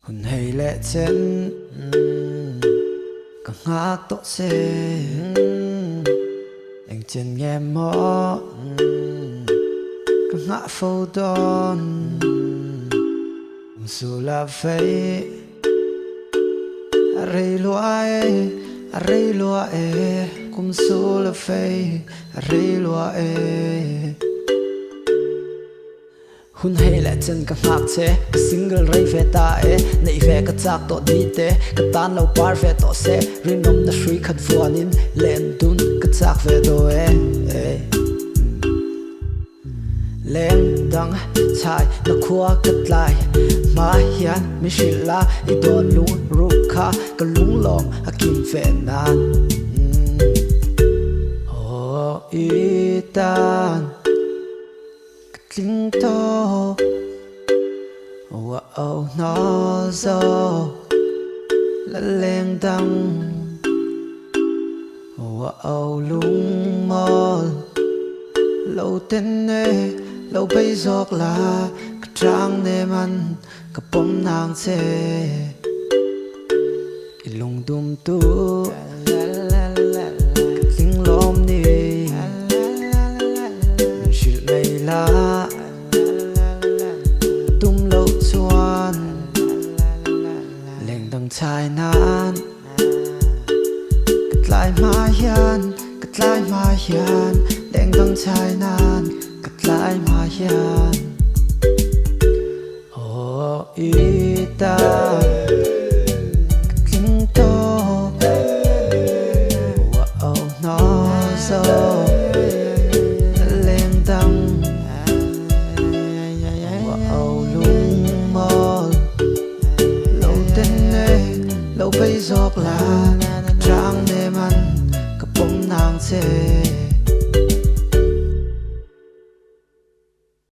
Hôn hay lệ chân càng ngạc tổ xe anh chân nghe mõ càng ngã phâu đòn dù là vậy array lua e cũng dù là vậy array lua e hun hay lệ chân các ngạc chế cái single ray về ta e nãy về cái chắc tổ đi te cái tan lâu par về tổ xe rin nôm na shui khát vuan in lên tun cái chắc về đồ e lên đằng chai na khua cất lại mà hiền mi shila i don lung ruka cái lung long a kim về nan oh itan linh to wow nó gió là lên đằng wow lung mòn lâu tên nè lâu bây giờ là cái trang nè man cái bom nàng xe cái lung đum tu cái linh lom nè chuyện này là tum lâu chuan lên đằng trai nan cất lại mà hiền lên đằng trai nan cất lại mà hiền oh ita kinh to wow nó gió lên đằng wow lung mòn lâu tên nè lâu bây giờ là